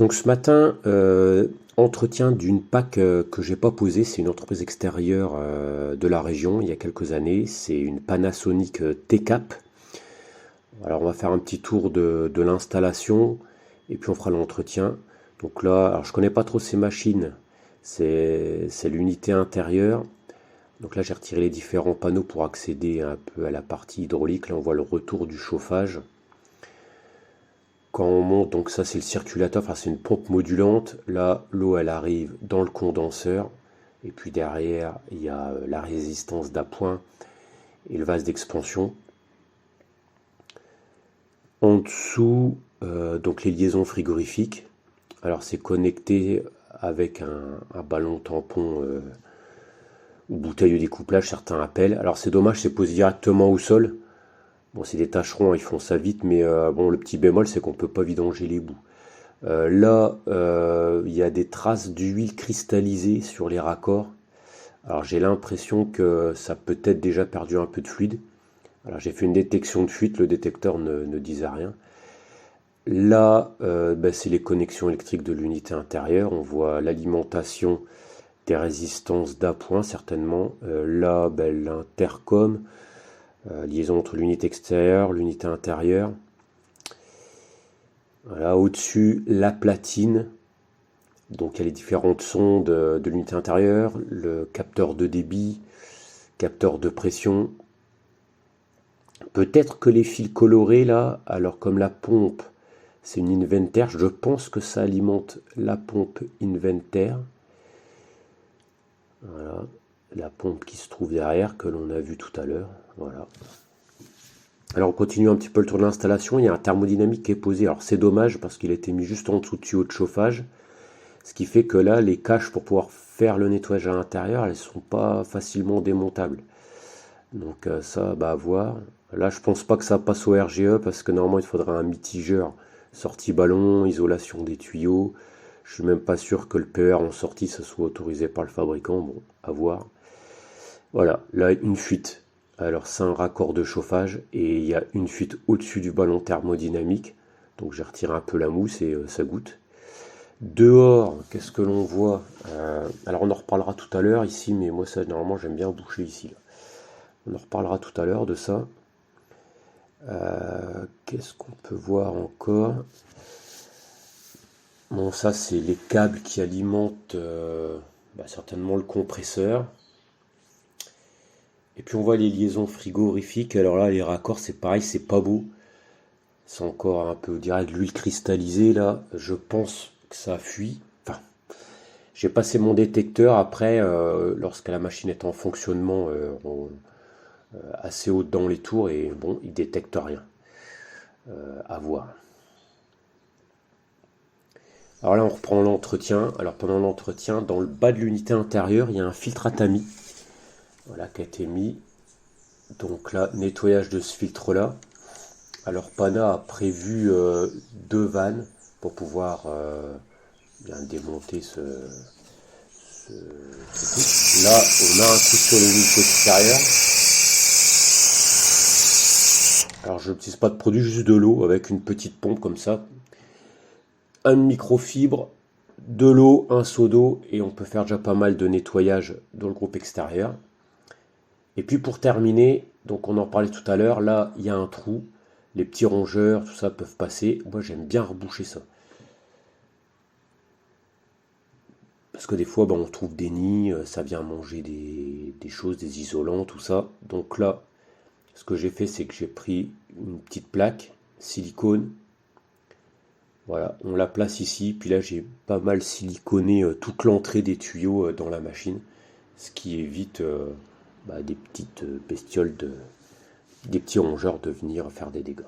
Donc ce matin, entretien d'une PAC que j'ai pas posée. C'est une entreprise extérieure de la région il y a quelques années. C'est une Panasonic TCAP. Alors on va faire un petit tour de l'installation et puis on fera l'entretien. Donc là, alors je connais pas trop ces machines. C'est l'unité intérieure. Donc là j'ai retiré les différents panneaux pour accéder un peu à la partie hydraulique. Là on voit le retour du chauffage. Quand on monte, donc ça c'est le circulateur, enfin c'est une pompe modulante. Là, l'eau elle arrive dans le condenseur. Et puis derrière, il y a la résistance d'appoint et le vase d'expansion. En dessous, donc les liaisons frigorifiques. Alors c'est connecté avec un ballon tampon ou bouteille de découplage, certains appellent. Alors c'est dommage, c'est posé directement au sol. Bon, c'est des tâcherons, ils font ça vite, mais bon, le petit bémol, c'est qu'on peut pas vidanger les bouts. Là, il y a des traces d'huile cristallisée sur les raccords. Alors j'ai l'impression que ça a peut-être déjà perdu un peu de fluide. Alors j'ai fait une détection de fuite, le détecteur ne disait rien. Là, ben, c'est les connexions électriques de l'unité intérieure. On voit l'alimentation des résistances d'appoint certainement. Là, ben, l'intercom. Liaison entre l'unité extérieure, l'unité intérieure. Voilà, au-dessus, la platine. Donc il y a les différentes sondes de l'unité intérieure, le capteur de débit, capteur de pression. Peut-être que les fils colorés là, alors comme la pompe, c'est une Inventaire, je pense que ça alimente la pompe Inventaire. Voilà, la pompe qui se trouve derrière, que l'on a vu tout à l'heure. Voilà. Alors on continue un petit peu le tour de l'installation. Il y a un thermodynamique qui est posé. Alors c'est dommage parce qu'il a été mis juste en dessous du tuyau de chauffage. Ce qui fait que là, les caches pour pouvoir faire le nettoyage à l'intérieur, elles ne sont pas facilement démontables. Donc ça, bah à voir. Là, je pense pas que ça passe au RGE parce que normalement, il faudra un mitigeur. Sortie ballon, isolation des tuyaux. Je suis même pas sûr que le PR en sortie, ça soit autorisé par le fabricant. Bon, à voir. Voilà, là, une fuite. Alors, c'est un raccord de chauffage et il y a une fuite au-dessus du ballon thermodynamique. Donc, j'ai retiré un peu la mousse et ça goûte. Dehors, qu'est-ce que l'on voit? Alors, on en reparlera tout à l'heure ici, mais moi, ça, normalement, j'aime bien boucher ici. Là. On en reparlera tout à l'heure de ça. Qu'est-ce qu'on peut voir encore? Bon, ça, c'est les câbles qui alimentent certainement le compresseur. Et puis on voit les liaisons frigorifiques. Alors là, les raccords, c'est pareil, c'est pas beau. C'est encore un peu, on dirait, de l'huile cristallisée là. Je pense que ça fuit. Enfin, j'ai passé mon détecteur après, lorsque la machine est en fonctionnement assez haut dans les tours et bon, il détecte rien. À voir. Alors là, on reprend l'entretien. Alors pendant l'entretien, dans le bas de l'unité intérieure, il y a un filtre à tamis. Voilà, qui a été mis. Donc là, nettoyage de ce filtre-là. Alors Pana a prévu deux vannes pour pouvoir bien démonter ce truc. Là, on a un coup sur l'unité extérieure. Alors je n'utilise pas de produit, juste de l'eau avec une petite pompe comme ça. Un microfibre, de l'eau, un seau d'eau et on peut faire déjà pas mal de nettoyage dans le groupe extérieur. Et puis pour terminer, donc on en parlait tout à l'heure, là il y a un trou, les petits rongeurs, tout ça peuvent passer. Moi j'aime bien reboucher ça. Parce que des fois on trouve des nids, ça vient manger des choses, des isolants, tout ça. Donc là, ce que j'ai fait, c'est que j'ai pris une petite plaque, silicone. Voilà, on la place ici, puis là j'ai pas mal siliconé toute l'entrée des tuyaux dans la machine. Ce qui évite des petites bestioles, des petits rongeurs de venir faire des dégâts.